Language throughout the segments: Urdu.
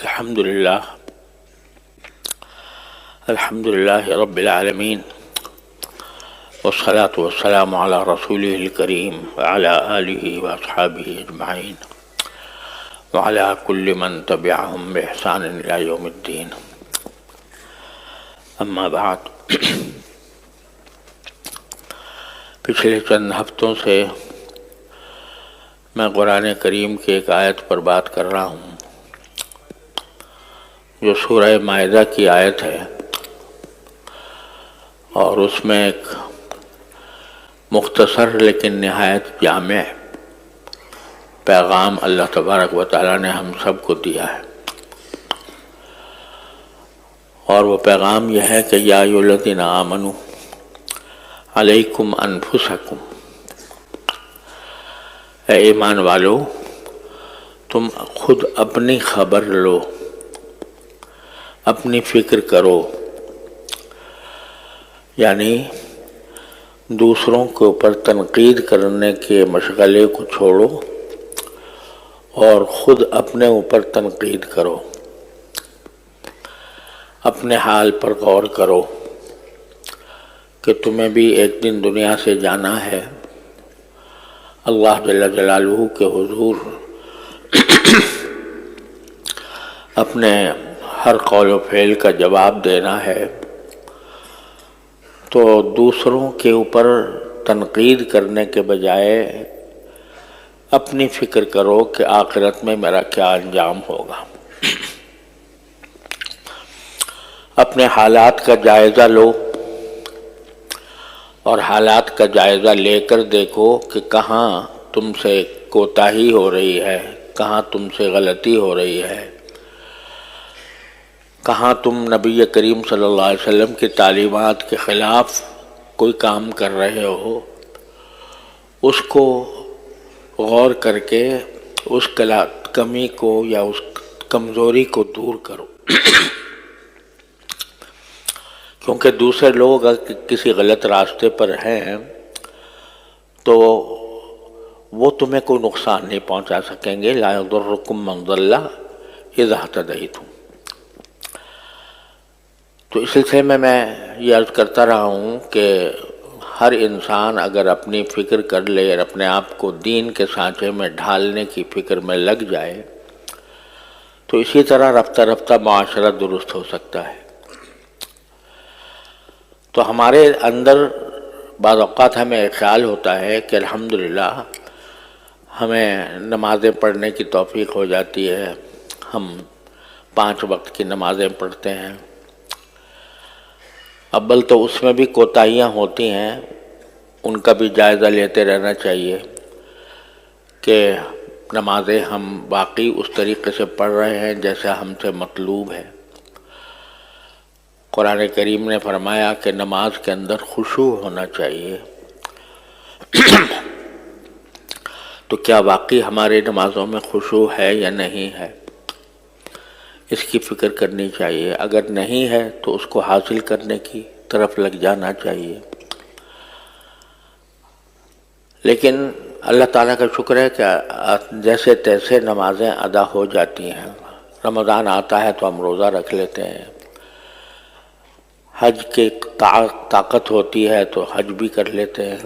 الحمد لله رب العالمين، والصلاة والسلام على رسوله الكريم وعلى آله وأصحابه أجمعين وعلى كل من تبعهم بإحسان إلى يوم الدين. اما بعد، پچھلے چند ہفتوں سے میں قرآن کریم کی ایک آیت پر بات کر رہا ہوں جو سورہ مائدہ کی آیت ہے، اور اس میں ایک مختصر لیکن نہایت جامع پیغام اللہ تبارک و تعالیٰ نے ہم سب کو دیا ہے، اور وہ پیغام یہ ہے کہ یا ایھا الذین آمنوا علیکم انفسکم، اے ایمان والو تم خود اپنی خبر لو، اپنی فکر کرو، یعنی دوسروں کے اوپر تنقید کرنے کے مشغلے کو چھوڑو اور خود اپنے اوپر تنقید کرو، اپنے حال پر غور کرو کہ تمہیں بھی ایک دن دنیا سے جانا ہے، اللہ جل جلالہ کے حضور اپنے ہر قول و فعل کا جواب دینا ہے، تو دوسروں کے اوپر تنقید کرنے کے بجائے اپنی فکر کرو کہ آخرت میں میرا کیا انجام ہوگا۔ اپنے حالات کا جائزہ لو اور حالات کا جائزہ لے کر دیکھو کہ کہاں تم سے کوتاہی ہو رہی ہے، کہاں تم سے غلطی ہو رہی ہے، کہاں تم نبی کریم صلی اللہ علیہ وسلم کی تعلیمات کے خلاف کوئی کام کر رہے ہو، اس کو غور کر کے اس کمی کو یا اس کمزوری کو دور کرو، کیونکہ دوسرے لوگ اگر کسی غلط راستے پر ہیں تو وہ تمہیں کوئی نقصان نہیں پہنچا سکیں گے، لا یضرکم من ضل اذا اہتدیتم۔ تو اس سلسلے میں یہ عرض کرتا رہا ہوں کہ ہر انسان اگر اپنی فکر کر لے اور اپنے آپ کو دین کے سانچے میں ڈھالنے کی فکر میں لگ جائے تو اسی طرح رفتہ رفتہ معاشرہ درست ہو سکتا ہے۔ تو ہمارے اندر بعض اوقات ہمیں ایک خیال ہوتا ہے کہ الحمدللہ ہمیں نمازیں پڑھنے کی توفیق ہو جاتی ہے، ہم 5 وقت کی نمازیں پڑھتے ہیں، اول تو اس میں بھی کوتاہیاں ہوتی ہیں، ان کا بھی جائزہ لیتے رہنا چاہیے کہ نمازیں ہم واقعی اس طریقے سے پڑھ رہے ہیں جیسا ہم سے مطلوب ہے۔ قرآن کریم نے فرمایا کہ نماز کے اندر خشوع ہونا چاہیے، تو کیا واقعی ہماری نمازوں میں خشوع ہے یا نہیں ہے، اس کی فکر کرنی چاہیے۔ اگر نہیں ہے تو اس کو حاصل کرنے کی طرف لگ جانا چاہیے۔ لیکن اللہ تعالیٰ کا شکر ہے کہ جیسے تیسے نمازیں ادا ہو جاتی ہیں۔ رمضان آتا ہے تو ہم روزہ رکھ لیتے ہیں، حج کی طاقت ہوتی ہے تو حج بھی کر لیتے ہیں،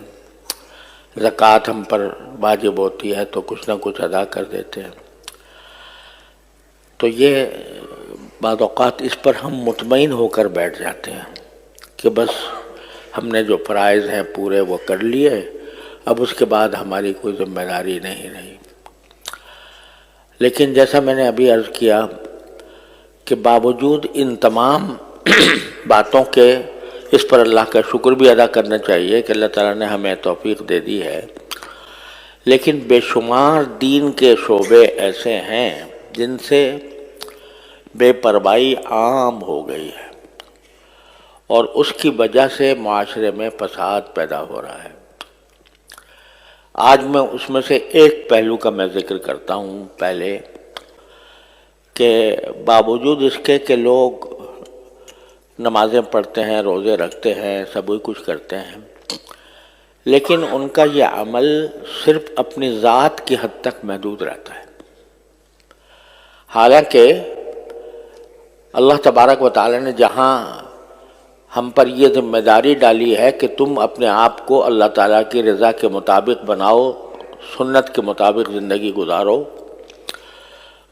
زکوٰۃ ہم پر واجب ہوتی ہے تو کچھ نہ کچھ ادا کر دیتے ہیں۔ تو یہ بعض اوقات اس پر ہم مطمئن ہو کر بیٹھ جاتے ہیں کہ بس ہم نے جو فرائض ہیں پورے وہ کر لیے، اب اس کے بعد ہماری کوئی ذمہ داری نہیں رہی۔ لیکن جیسا میں نے ابھی عرض کیا کہ باوجود ان تمام باتوں کے اس پر اللہ کا شکر بھی ادا کرنا چاہیے کہ اللہ تعالیٰ نے ہمیں توفیق دے دی ہے، لیکن بے شمار دین کے شعبے ایسے ہیں جن سے بے پرواہی عام ہو گئی ہے، اور اس کی وجہ سے معاشرے میں فساد پیدا ہو رہا ہے۔ آج میں اس میں سے ایک پہلو کا میں ذکر کرتا ہوں پہلے، کہ باوجود اس کے کہ لوگ نمازیں پڑھتے ہیں، روزے رکھتے ہیں، سب کچھ کرتے ہیں، لیکن ان کا یہ عمل صرف اپنی ذات کی حد تک محدود رہتا ہے۔ حالانکہ اللہ تبارک و تعالی نے جہاں ہم پر یہ ذمہ داری ڈالی ہے کہ تم اپنے آپ کو اللہ تعالیٰ کی رضا کے مطابق بناؤ، سنت کے مطابق زندگی گزارو،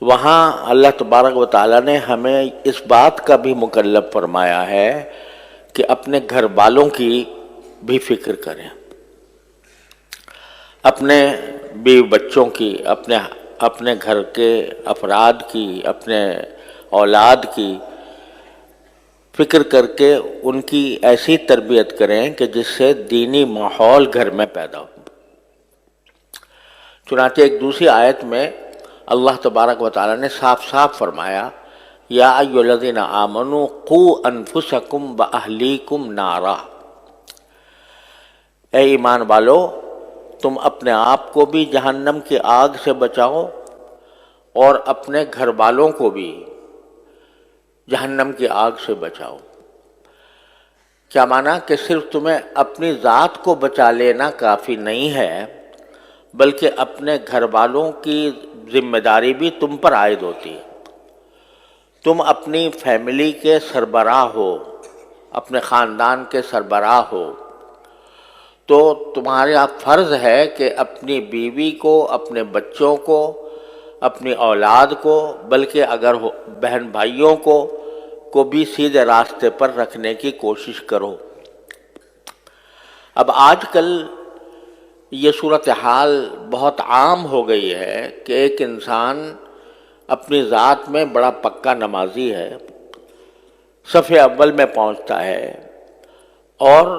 وہاں اللہ تبارک و تعالیٰ نے ہمیں اس بات کا بھی مکلف فرمایا ہے کہ اپنے گھر والوں کی بھی فکر کریں، اپنے بیوی بچوں کی، اپنے گھر کے افراد کی، اپنے اولاد کی فکر کر کے ان کی ایسی تربیت کریں کہ جس سے دینی ماحول گھر میں پیدا ہو۔ چنانچہ ایک دوسری آیت میں اللہ تبارک و تعالیٰ نے صاف صاف فرمایا، یا ایھا الذین آمنوا قوا انفسکم واہلیکم نارا، اے ایمان والو تم اپنے آپ کو بھی جہنم کی آگ سے بچاؤ اور اپنے گھر والوں کو بھی جہنم کی آگ سے بچاؤ۔ کیا معنی کہ صرف تمہیں اپنی ذات کو بچا لینا کافی نہیں ہے، بلکہ اپنے گھر والوں کی ذمہ داری بھی تم پر عائد ہوتی ہے۔ تم اپنی فیملی کے سربراہ ہو، اپنے خاندان کے سربراہ ہو، تو تمہارا فرض ہے کہ اپنی بیوی کو، اپنے بچوں کو، اپنی اولاد کو، بلکہ اگر بہن بھائیوں کو بھی سیدھے راستے پر رکھنے کی کوشش کرو۔ اب آج کل یہ صورتحال بہت عام ہو گئی ہے کہ ایک انسان اپنی ذات میں بڑا پکا نمازی ہے، صف اول میں پہنچتا ہے اور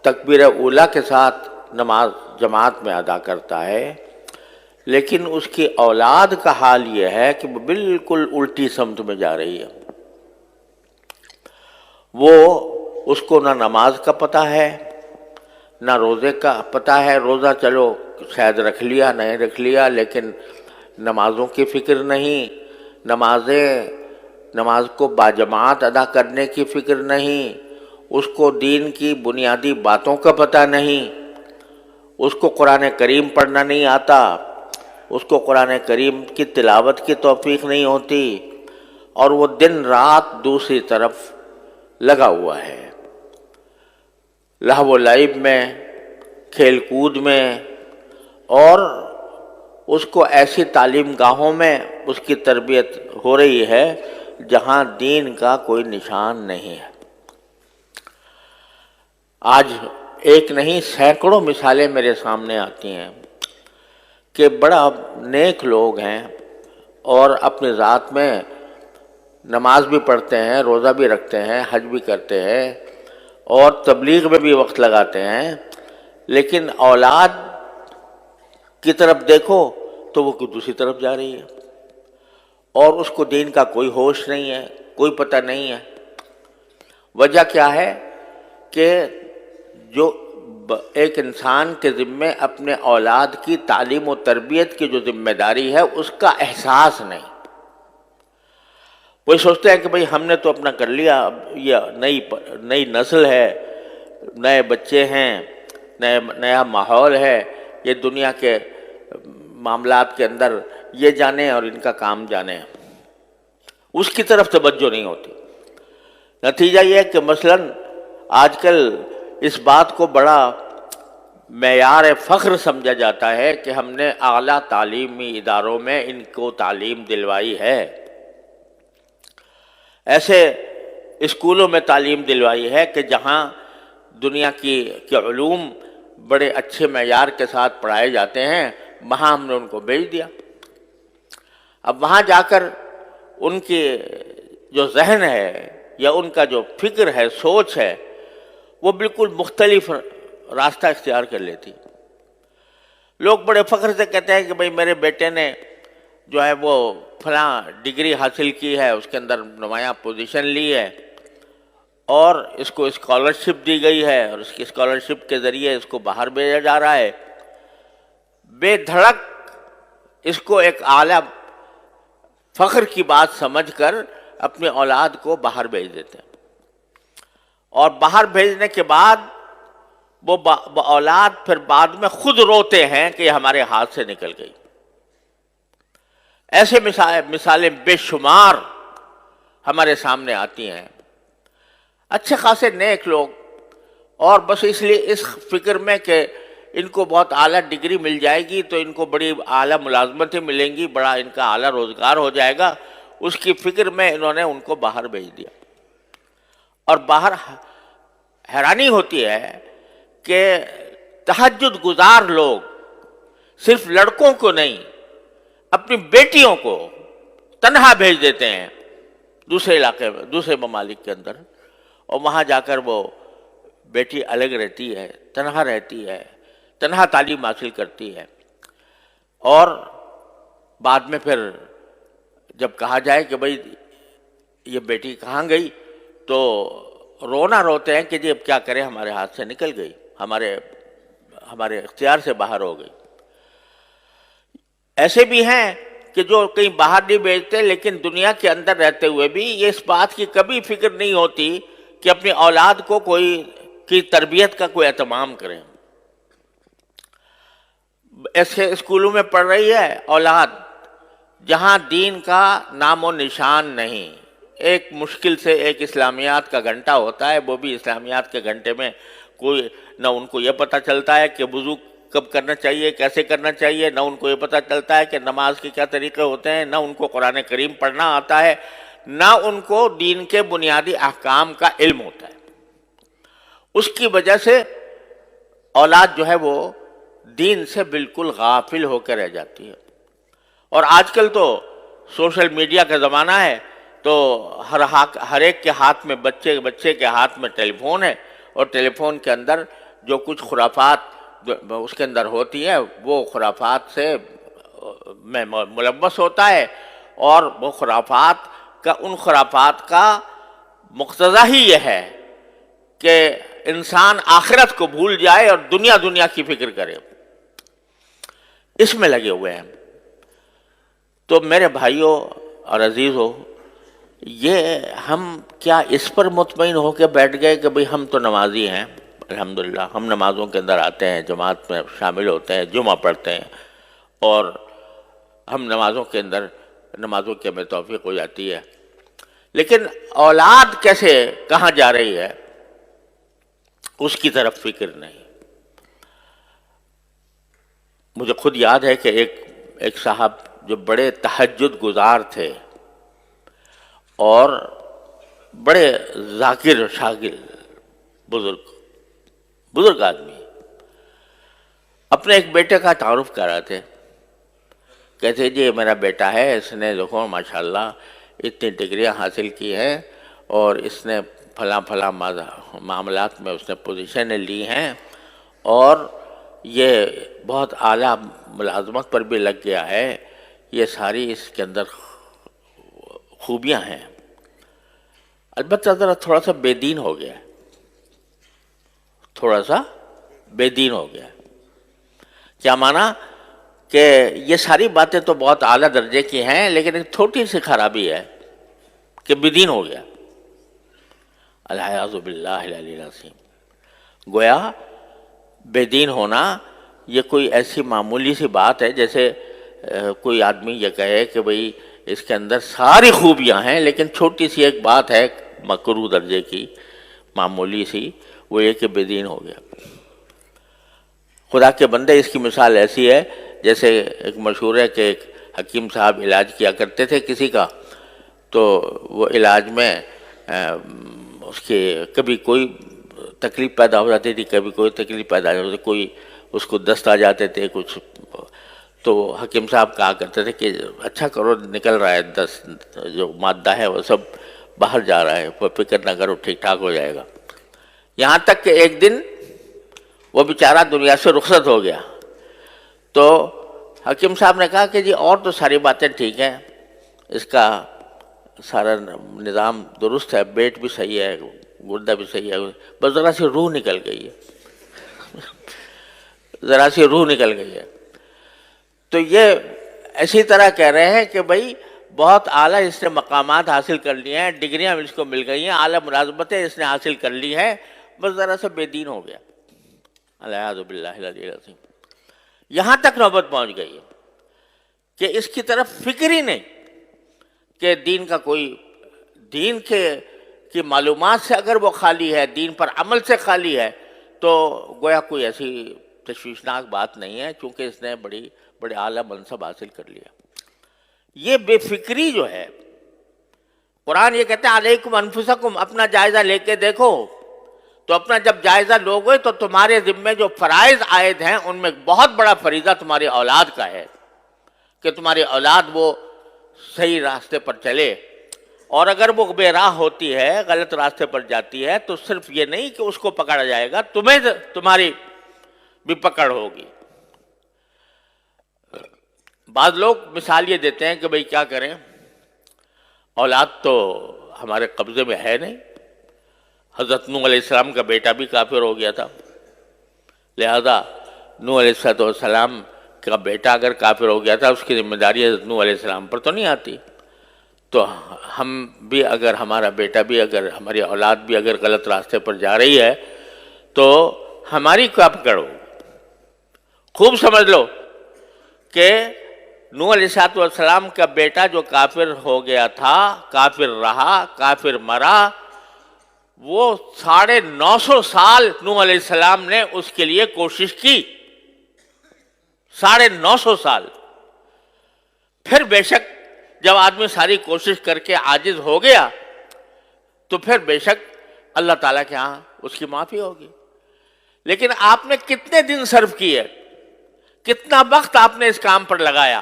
تکبیر اولیٰ کے ساتھ نماز جماعت میں ادا کرتا ہے، لیکن اس کی اولاد کا حال یہ ہے کہ وہ بالکل الٹی سمت میں جا رہی ہے۔ وہ اس کو نہ نماز کا پتہ ہے، نہ روزے کا پتہ ہے، روزہ چلو شاید رکھ لیا نہیں رکھ لیا، لیکن نمازوں کی فکر نہیں، نماز کو باجماعت ادا کرنے کی فکر نہیں، اس کو دین کی بنیادی باتوں کا پتہ نہیں، اس کو قرآن کریم پڑھنا نہیں آتا، اس کو قرآن کریم کی تلاوت کی توفیق نہیں ہوتی، اور وہ دن رات دوسری طرف لگا ہوا ہے، لہو و لعب میں، کھیل کود میں، اور اس کو ایسی تعلیم گاہوں میں اس کی تربیت ہو رہی ہے جہاں دین کا کوئی نشان نہیں ہے۔ آج ایک نہیں سینکڑوں مثالیں میرے سامنے آتی ہیں کہ بڑا نیک لوگ ہیں اور اپنی ذات میں نماز بھی پڑھتے ہیں، روزہ بھی رکھتے ہیں، حج بھی کرتے ہیں اور تبلیغ میں بھی وقت لگاتے ہیں، لیکن اولاد کی طرف دیکھو تو وہ دوسری طرف جا رہی ہے اور اس کو دین کا کوئی ہوش نہیں ہے، کوئی پتہ نہیں ہے۔ وجہ کیا ہے کہ جو ایک انسان کے ذمے اپنے اولاد کی تعلیم و تربیت کی جو ذمہ داری ہے اس کا احساس نہیں۔ وہی سوچتے ہیں کہ بھئی ہم نے تو اپنا کر لیا، اب یہ نئی نسل ہے، نئے بچے ہیں، نیا ماحول ہے، یہ دنیا کے معاملات کے اندر یہ جانے اور ان کا کام جانے، اس کی طرف توجہ نہیں ہوتی۔ نتیجہ یہ ہے کہ مثلاً آج کل اس بات کو بڑا معیار فخر سمجھا جاتا ہے کہ ہم نے اعلیٰ تعلیمی اداروں میں ان کو تعلیم دلوائی ہے، ایسے اسکولوں میں تعلیم دلوائی ہے کہ جہاں دنیا کے علوم بڑے اچھے معیار کے ساتھ پڑھائے جاتے ہیں، وہاں ہم نے ان کو بھیج دیا۔ اب وہاں جا کر ان کی جو ذہن ہے یا ان کا جو فکر ہے، سوچ ہے، وہ بالکل مختلف راستہ اختیار کر لیتی۔ لوگ بڑے فخر سے کہتے ہیں کہ بھئی میرے بیٹے نے جو ہے وہ فلاں ڈگری حاصل کی ہے، اس کے اندر نمایاں پوزیشن لی ہے، اور اس کو اسکالرشپ دی گئی ہے، اور اس کی اسکالرشپ کے ذریعے اس کو باہر بھیجا جا رہا ہے۔ بے دھڑک اس کو ایک اعلیٰ فخر کی بات سمجھ کر اپنی اولاد کو باہر بھیج دیتے ہیں، اور باہر بھیجنے کے بعد وہ اولاد پھر بعد میں خود روتے ہیں کہ یہ ہمارے ہاتھ سے نکل گئی۔ ایسے مثالیں بے شمار ہمارے سامنے آتی ہیں، اچھے خاصے نیک لوگ، اور بس اس لیے اس فکر میں کہ ان کو بہت اعلیٰ ڈگری مل جائے گی تو ان کو بڑی اعلیٰ ملازمتیں ملیں گی، بڑا ان کا اعلیٰ روزگار ہو جائے گا، اس کی فکر میں انہوں نے ان کو باہر بھیج دیا۔ اور باہر حیرانی ہوتی ہے کہ تہجد گزار لوگ صرف لڑکوں کو نہیں، اپنی بیٹیوں کو تنہا بھیج دیتے ہیں دوسرے علاقے میں، دوسرے ممالک کے اندر، اور وہاں جا کر وہ بیٹی الگ رہتی ہے، تنہا رہتی ہے، تنہا تعلیم حاصل کرتی ہے، اور بعد میں پھر جب کہا جائے کہ بھئی یہ بیٹی کہاں گئی تو رونا روتے ہیں کہ جی اب کیا کریں، ہمارے ہاتھ سے نکل گئی، ہمارے اختیار سے باہر ہو گئی۔ ایسے بھی ہیں کہ جو کہیں باہر نہیں بھیجتے لیکن دنیا کے اندر رہتے ہوئے بھی یہ اس بات کی کبھی فکر نہیں ہوتی کہ اپنی اولاد کو کی تربیت کا کوئی اہتمام کریں۔ ایسے اسکولوں میں پڑھ رہی ہے اولاد جہاں دین کا نام و نشان نہیں، ایک مشکل سے ایک اسلامیات کا گھنٹہ ہوتا ہے، وہ بھی اسلامیات کے گھنٹے میں کوئی نہ ان کو یہ پتہ چلتا ہے کہ وضو کب کرنا چاہیے، کیسے کرنا چاہیے، نہ ان کو یہ پتہ چلتا ہے کہ نماز کے کیا طریقے ہوتے ہیں، نہ ان کو قرآن کریم پڑھنا آتا ہے، نہ ان کو دین کے بنیادی احکام کا علم ہوتا ہے۔ اس کی وجہ سے اولاد جو ہے وہ دین سے بالکل غافل ہو کے رہ جاتی ہے۔ اور آج کل تو سوشل میڈیا کا زمانہ ہے، تو ہر ایک کے ہاتھ میں بچے کے ہاتھ میں ٹیلی فون ہے، اور ٹیلی فون کے اندر جو کچھ خرافات اس کے اندر ہوتی ہے وہ خرافات سے میں ملوث ہوتا ہے، اور وہ ان خرافات کا مقتضا ہی یہ ہے کہ انسان آخرت کو بھول جائے اور دنیا کی فکر کرے، اس میں لگے ہوئے ہیں۔ تو میرے بھائیوں اور عزیزوں، یہ ہم کیا اس پر مطمئن ہو کے بیٹھ گئے کہ بھئی ہم تو نمازی ہیں، الحمدللہ ہم نمازوں کے اندر آتے ہیں، جماعت میں شامل ہوتے ہیں، جمعہ پڑھتے ہیں، اور ہم نمازوں کی ہمیں توفیق ہو جاتی ہے، لیکن اولاد کیسے کہاں جا رہی ہے اس کی طرف فکر نہیں۔ مجھے خود یاد ہے کہ ایک صاحب جو بڑے تہجد گزار تھے اور بڑے ذاکر شاگر، بزرگ آدمی، اپنے ایک بیٹے کا تعارف کر رہے تھے، کہتے جی میرا بیٹا ہے، اس نے دیکھو ماشاءاللہ اتنی ڈگریاں حاصل کی ہیں، اور اس نے فلاں معاملات میں اس نے پوزیشنیں لی ہیں، اور یہ بہت اعلیٰ ملازمت پر بھی لگ گیا ہے، یہ ساری اس کے اندر خوبیاں ہیں، البتہ ذرا تھوڑا سا بے دین ہو گیا، کیا مانا کہ یہ ساری باتیں تو بہت اعلیٰ درجے کی ہیں، لیکن ایک چھوٹی سی خرابی ہے کہ بے دین ہو گیا، العیاذ باللہ العلی العظیم۔ گویا بے دین ہونا یہ کوئی ایسی معمولی سی بات ہے جیسے کوئی آدمی یہ کہے کہ بھئی اس کے اندر ساری خوبیاں ہیں لیکن چھوٹی سی ایک بات ہے مکروہ درجے کی، معمولی سی، وہ یہ کہ بے دین ہو گیا۔ خدا کے بندے، اس کی مثال ایسی ہے جیسے ایک مشہور ہے کہ ایک حکیم صاحب علاج کیا کرتے تھے کسی کا، تو وہ علاج میں اس کے کبھی کوئی تکلیف پیدا ہو جاتی تھی، کبھی کوئی تکلیف پیدا ہو جاتی تھی، کوئی اس کو دست آ جاتے تھے کچھ، تو حکیم صاحب کہا کرتے تھے کہ اچھا کرو، نکل رہا ہے دست، جو مادہ ہے وہ سب باہر جا رہا ہے، فکر نہ کرو، ٹھیک ٹھاک ہو جائے گا۔ یہاں تک کہ ایک دن وہ بیچارہ دنیا سے رخصت ہو گیا، تو حکیم صاحب نے کہا کہ جی اور تو ساری باتیں ٹھیک ہیں، اس کا سارا نظام درست ہے، پیٹ بھی صحیح ہے، گردہ بھی صحیح ہے، بس ذرا سی روح نکل گئی ہے، ذرا سی روح نکل گئی ہے۔ تو یہ اسی طرح کہہ رہے ہیں کہ بھائی بہت اعلیٰ اس نے مقامات حاصل کر لیے ہیں، ڈگریاں اس کو مل گئی ہیں، اعلیٰ ملازمتیں اس نے حاصل کر لی ہیں، بس ذرا سا بے دین ہو گیا، العیاذ باللہ العلی العظیم۔ یہاں تک نوبت پہنچ گئی ہے کہ اس کی طرف فکر ہی نہیں کہ دین کا کوئی دین کی معلومات سے اگر وہ خالی ہے، دین پر عمل سے خالی ہے، تو گویا کوئی ایسی تشویشناک بات نہیں ہے، چونکہ اس نے بڑے اعلیٰ منصب حاصل کر لیا۔ یہ بے فکری جو ہے، قرآن یہ کہتے ہیں علیکم انفسکم، اپنا جائزہ لے کے دیکھو، تو اپنا جب جائزہ لوگے تو تمہارے ذمے جو فرائض عائد ہیں ان میں بہت بڑا فریضہ تمہاری اولاد کا ہے کہ تمہاری اولاد وہ صحیح راستے پر چلے، اور اگر وہ بے راہ ہوتی ہے، غلط راستے پر جاتی ہے، تو صرف یہ نہیں کہ اس کو پکڑا جائے گا، تمہاری بھی پکڑ ہوگی۔ بعض لوگ مثال یہ دیتے ہیں کہ بھئی کیا کریں، اولاد تو ہمارے قبضے میں ہے نہیں، حضرت نوح علیہ السلام کا بیٹا بھی کافر ہو گیا تھا، لہذا نوح علیہ السلام کا بیٹا اگر کافر ہو گیا تھا، اس کی ذمہ داری حضرت نوح علیہ السلام پر تو نہیں آتی، تو ہم بھی اگر، ہمارا بیٹا بھی اگر، ہماری اولاد بھی اگر غلط راستے پر جا رہی ہے تو ہماری کیا پکڑ ہو؟ خوب سمجھ لو کہ نوح علیہ السلام کا بیٹا جو کافر ہو گیا تھا، کافر رہا، کافر مرا، وہ 950 سال نوح علیہ السلام نے اس کے لیے کوشش کی، 950 سال۔ پھر بے شک جب آدمی ساری کوشش کر کے عاجز ہو گیا تو پھر بے شک اللہ تعالیٰ کے ہاں اس کی معافی ہوگی۔ لیکن آپ نے کتنے دن صرف کیے، کتنا وقت آپ نے اس کام پر لگایا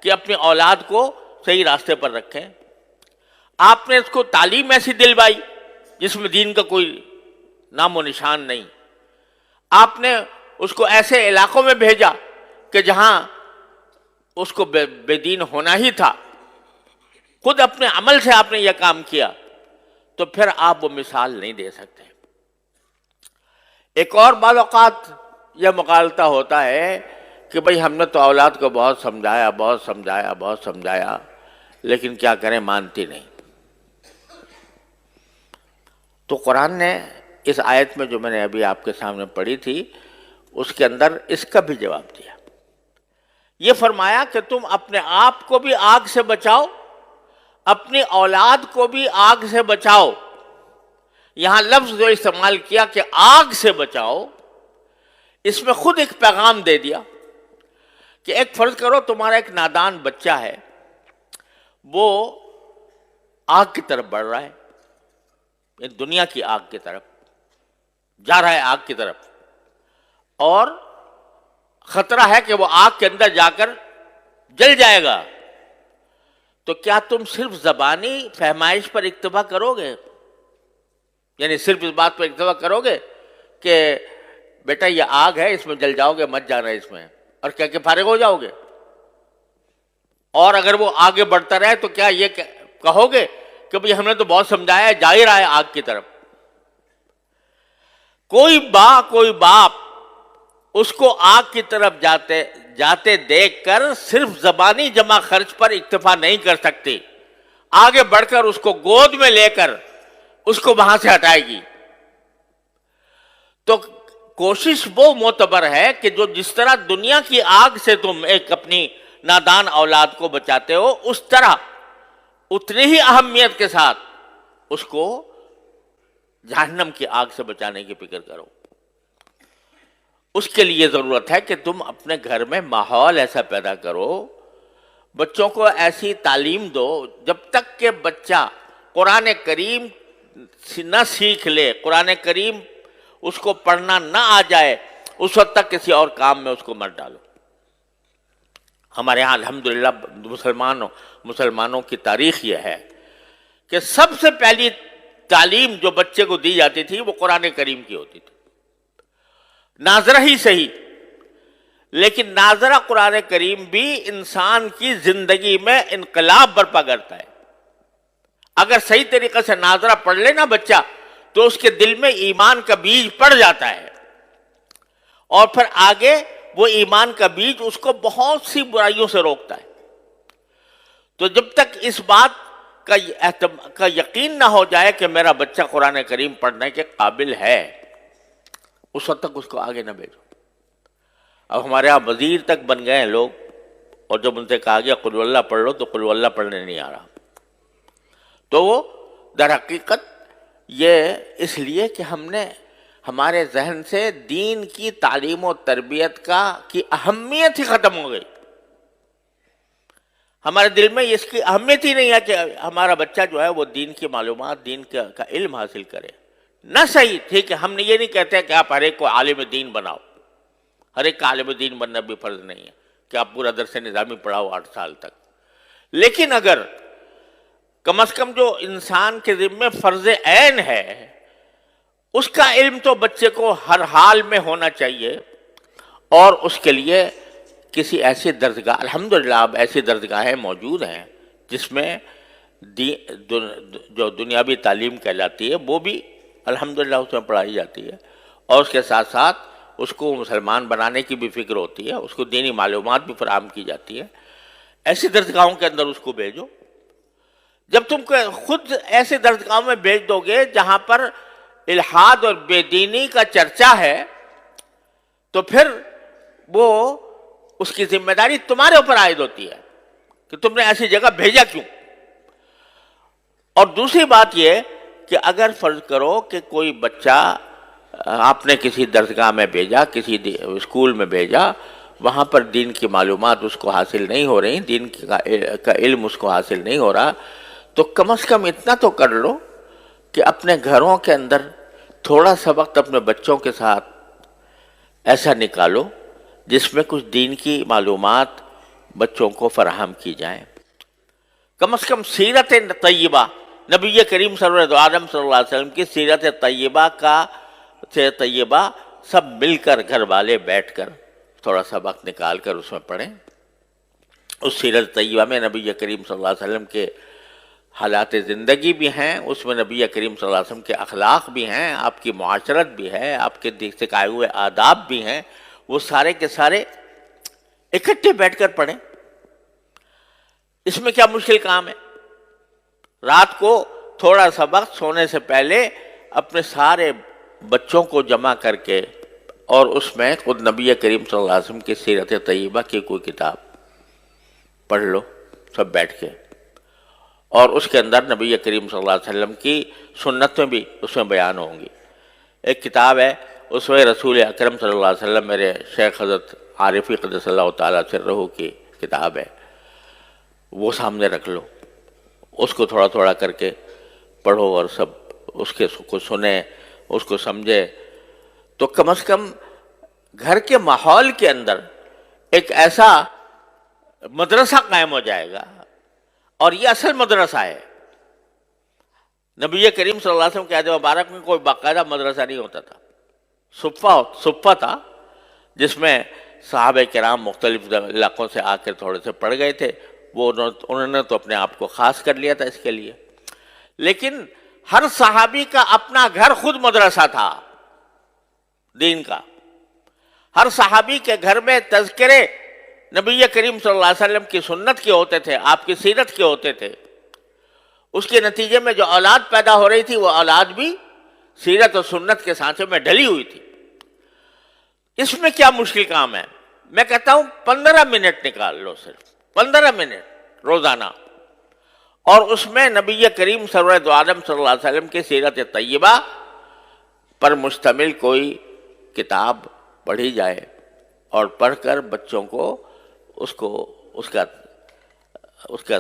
کہ اپنی اولاد کو صحیح راستے پر رکھیں؟ آپ نے اس کو تعلیم ایسی دلوائی جس میں دین کا کوئی نام و نشان نہیں، آپ نے اس کو ایسے علاقوں میں بھیجا کہ جہاں اس کو بے دین ہونا ہی تھا، خود اپنے عمل سے آپ نے یہ کام کیا، تو پھر آپ وہ مثال نہیں دے سکتے۔ ایک اور بعض اوقات یہ مغالطہ ہوتا ہے کہ بھئی ہم نے تو اولاد کو بہت سمجھایا، لیکن کیا کریں، مانتی نہیں۔ تو قرآن نے اس آیت میں جو میں نے ابھی آپ کے سامنے پڑھی تھی، اس کے اندر اس کا بھی جواب دیا۔ یہ فرمایا کہ تم اپنے آپ کو بھی آگ سے بچاؤ، اپنی اولاد کو بھی آگ سے بچاؤ۔ یہاں لفظ جو استعمال کیا کہ آگ سے بچاؤ، اس میں خود ایک پیغام دے دیا کہ ایک فرض کرو تمہارا ایک نادان بچہ ہے، وہ آگ کی طرف بڑھ رہا ہے، دنیا کی آگ کی طرف جا رہا ہے، آگ کی طرف، اور خطرہ ہے کہ وہ آگ کے اندر جا کر جل جائے گا، تو کیا تم صرف زبانی فہمائش پر اکتفا کرو گے؟ یعنی صرف اس بات پر اکتفا کرو گے کہ بیٹا یہ آگ ہے، اس میں جل جاؤ گے، مت جانا اس میں، اور کیا کہ فارغ ہو جاؤ گے؟ اور اگر وہ آگے بڑھتا رہے تو کیا یہ کہو گے کہ بھئی ہم نے تو بہت سمجھایا ہے، جا ہی رہا ہے آگ کی طرف؟ کوئی باپ اس کو آگ کی طرف جاتے دیکھ کر صرف زبانی جمع خرچ پر اکتفا نہیں کر سکتی، آگے بڑھ کر اس کو گود میں لے کر اس کو وہاں سے ہٹائے گی۔ تو کوشش وہ معتبر ہے کہ جو جس طرح دنیا کی آگ سے تم ایک اپنی نادان اولاد کو بچاتے ہو، اس طرح اتنی ہی اہمیت کے ساتھ اس کو جہنم کی آگ سے بچانے کی فکر کرو۔ اس کے لیے ضرورت ہے کہ تم اپنے گھر میں ماحول ایسا پیدا کرو، بچوں کو ایسی تعلیم دو، جب تک کہ بچہ قرآن کریم نہ سیکھ لے، قرآن کریم اس کو پڑھنا نہ آ جائے، اس وقت تک کسی اور کام میں اس کو مت ڈالو۔ ہمارے ہاں الحمدللہ مسلمانوں کی تاریخ یہ ہے کہ سب سے پہلی تعلیم جو بچے کو دی جاتی تھی وہ قرآن کریم کی ہوتی تھی، ناظرہ ہی صحیح، لیکن ناظرہ قرآن کریم بھی انسان کی زندگی میں انقلاب برپا کرتا ہے۔ اگر صحیح طریقے سے ناظرہ پڑھ لے نا بچہ، تو اس کے دل میں ایمان کا بیج پڑ جاتا ہے، اور پھر آگے وہ ایمان کا بیج اس کو بہت سی برائیوں سے روکتا ہے۔ تو جب تک اس بات کا یقین نہ ہو جائے کہ میرا بچہ قرآن کریم پڑھنے کے قابل ہے، اس وقت تک اس کو آگے نہ بھیجو۔ اب ہمارے یہاں وزیر تک بن گئے ہیں لوگ، اور جب ان سے کہا گیا قل اللہ پڑھ لو تو قل اللہ پڑھنے نہیں آ رہا، تو وہ در حقیقت یہ اس لیے کہ ہم نے ہمارے ذہن سے دین کی تعلیم و تربیت کی اہمیت ہی ختم ہو گئی. ہمارے دل میں اس کی اہمیت ہی نہیں ہے کہ ہمارا بچہ جو ہے وہ دین کی معلومات، دین کا علم حاصل کرے. نہ صحیح، ٹھیک ہے، ہم نے یہ نہیں کہتے کہ آپ ہر ایک کو عالم دین بناؤ، ہر ایک کا عالم دین بننا بھی فرض نہیں ہے کہ آپ پورا درس نظامی پڑھاؤ 8 سال تک. لیکن اگر کم از کم جو انسان کے ذمے فرض عین ہے اس کا علم تو بچے کو ہر حال میں ہونا چاہیے، اور اس کے لیے کسی ایسی درسگاہ، الحمدللہ اب ایسی درسگاہیں موجود ہیں جس میں جو دنیاوی تعلیم کہلاتی ہے وہ بھی الحمدللہ اس میں پڑھائی جاتی ہے، اور اس کے ساتھ ساتھ اس کو مسلمان بنانے کی بھی فکر ہوتی ہے، اس کو دینی معلومات بھی فراہم کی جاتی ہے. ایسی درسگاہوں کے اندر اس کو بھیجو. جب تم خود ایسے درسگاہوں میں بھیج دو گے جہاں پر الحاد اور بے دینی کا چرچا ہے تو پھر وہ اس کی ذمہ داری تمہارے اوپر عائد ہوتی ہے کہ تم نے ایسی جگہ بھیجا کیوں. اور دوسری بات یہ کہ اگر فرض کرو کہ کوئی بچہ آپ نے کسی درسگاہ میں بھیجا، کسی اسکول میں بھیجا، وہاں پر دین کی معلومات اس کو حاصل نہیں ہو رہی، دین کا علم اس کو حاصل نہیں ہو رہا، تو کم از کم اتنا تو کر لو کہ اپنے گھروں کے اندر تھوڑا سا وقت اپنے بچوں کے ساتھ ایسا نکالو جس میں کچھ دین کی معلومات بچوں کو فراہم کی جائیں. کم از کم سیرت طیبہ، نبی کریم صلی اللہ علیہ وسلم کی سیرت طیبہ سب مل کر گھر والے بیٹھ کر تھوڑا سا وقت نکال کر اس میں پڑھیں. اس سیرت طیبہ میں نبی کریم صلی اللہ علیہ وسلم کے حالات زندگی بھی ہیں، اس میں نبی کریم صلی اللہ علیہ وسلم کے اخلاق بھی ہیں، آپ کی معاشرت بھی ہے، آپ کے سکھائے ہوئے آداب بھی ہیں. وہ سارے کے سارے اکٹھے بیٹھ کر پڑھیں. اس میں کیا مشکل کام ہے؟ رات کو تھوڑا سا وقت سونے سے پہلے اپنے سارے بچوں کو جمع کر کے اور اس میں خود نبی کریم صلی اللہ علیہ وسلم کی سیرت طیبہ کی کوئی کتاب پڑھ لو سب بیٹھ کے، اور اس کے اندر نبی کریم صلی اللہ علیہ وسلم کی سنتیں بھی اس میں بیان ہوں گی. ایک کتاب ہے اسوہ رسول اکرم صلی اللہ علیہ وسلم، میرے شیخ حضرت عارفی قدس اللہ تعالیٰ سرہ کی کتاب ہے، وہ سامنے رکھ لو، اس کو تھوڑا تھوڑا کر کے پڑھو اور سب اس کو سنیں، اس کو سمجھے. تو کم از کم گھر کے ماحول کے اندر ایک ایسا مدرسہ قائم ہو جائے گا، اور یہ اصل مدرسہ ہے. نبی کریم صلی اللہ علیہ وسلم کے عہد مبارک میں کوئی باقاعدہ مدرسہ نہیں ہوتا تھا، صفہ تھا جس میں صحابہ کرام مختلف علاقوں سے آ کر تھوڑے سے پڑھ گئے تھے، وہ انہوں نے تو اپنے آپ کو خاص کر لیا تھا اس کے لیے. لیکن ہر صحابی کا اپنا گھر خود مدرسہ تھا دین کا. ہر صحابی کے گھر میں تذکرے نبی کریم صلی اللہ علیہ وسلم کی سنت کے ہوتے تھے، آپ کی سیرت کے ہوتے تھے. اس کے نتیجے میں جو اولاد پیدا ہو رہی تھی وہ اولاد بھی سیرت اور سنت کے سانچے میں ڈلی ہوئی تھی. اس میں کیا مشکل کام ہے؟ میں کہتا ہوں 15 منٹ نکال لو، صرف 15 منٹ روزانہ، اور اس میں نبی کریم سرور عالم صلی اللہ علیہ وسلم کی سیرت طیبہ پر مشتمل کوئی کتاب پڑھی جائے، اور پڑھ کر بچوں کو اس کا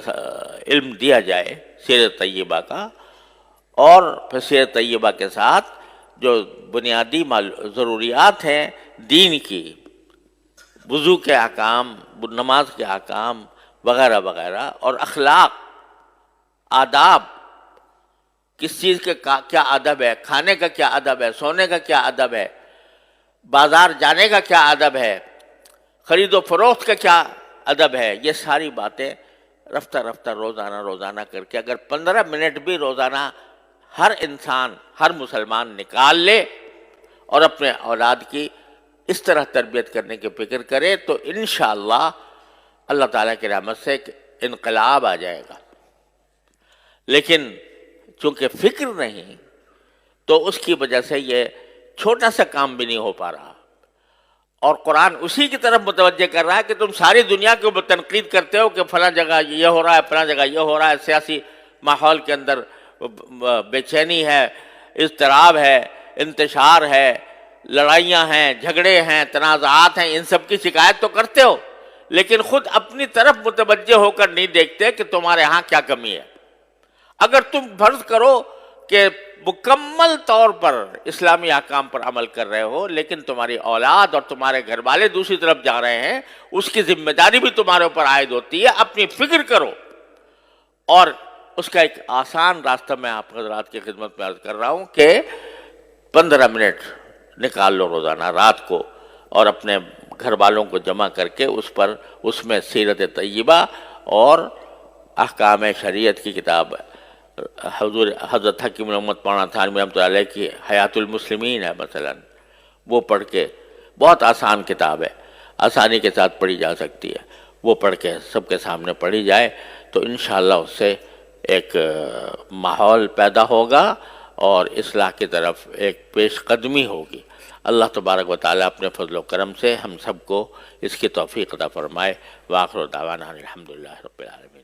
علم دیا جائے سیرت طیبہ کا. اور پھر سیرت طیبہ کے ساتھ جو بنیادی ضروریات ہیں دین کی، وضو کے احکام، نماز کے احکام وغیرہ وغیرہ، اور اخلاق، آداب، کس چیز کے کیا ادب ہے، کھانے کا کیا ادب ہے، سونے کا کیا ادب ہے، بازار جانے کا کیا ادب ہے، خرید و فروخت کا کیا ادب ہے، یہ ساری باتیں رفتہ رفتہ روزانہ کر کے اگر 15 منٹ بھی روزانہ ہر انسان، ہر مسلمان نکال لے اور اپنے اولاد کی اس طرح تربیت کرنے کی فکر کرے تو انشاءاللہ اللہ تعالیٰ کی رحمت سے ایک انقلاب آ جائے گا. لیکن چونکہ فکر نہیں تو اس کی وجہ سے یہ چھوٹا سا کام بھی نہیں ہو پا رہا. اور قرآن اسی کی طرف متوجہ کر رہا ہے کہ تم ساری دنیا کے اوپر تنقید کرتے ہو کہ فلاں جگہ یہ ہو رہا ہے، فلاں جگہ یہ ہو رہا ہے، سیاسی ماحول کے اندر بے چینی ہے، اضطراب ہے، انتشار ہے، لڑائیاں ہیں، جھگڑے ہیں، تنازعات ہیں، ان سب کی شکایت تو کرتے ہو، لیکن خود اپنی طرف متوجہ ہو کر نہیں دیکھتے کہ تمہارے ہاں کیا کمی ہے۔ اگر تم فرض کرو کہ مکمل طور پر اسلامی احکام پر عمل کر رہے ہو، لیکن تمہاری اولاد اور تمہارے گھر والے دوسری طرف جا رہے ہیں، اس کی ذمہ داری بھی تمہارے اوپر عائد ہوتی ہے۔ اپنی فکر کرو، اور اس کا ایک آسان راستہ میں آپ حضرات کی خدمت میں عرض کر رہا ہوں کہ 15 منٹ نکال لو روزانہ رات کو، اور اپنے گھر والوں کو جمع کر کے اس میں سیرت طیبہ اور احکام شریعت کی کتاب حضرت حکیم محمد مولانا تھانوی رحمۃ اللہ علیہ کی حیات المسلمین ہے مثلا، وہ پڑھ کے، بہت آسان کتاب ہے، آسانی کے ساتھ پڑھی جا سکتی ہے، وہ پڑھ کے سب کے سامنے پڑھی جائے تو انشاءاللہ اس سے ایک ماحول پیدا ہوگا اور اصلاح کی طرف ایک پیش قدمی ہوگی۔ اللہ تبارک و تعالیٰ اپنے فضل و کرم سے ہم سب کو اس کی توفیق عطا فرمائے۔ وآخر دعوانا الحمدللہ رب العالمین۔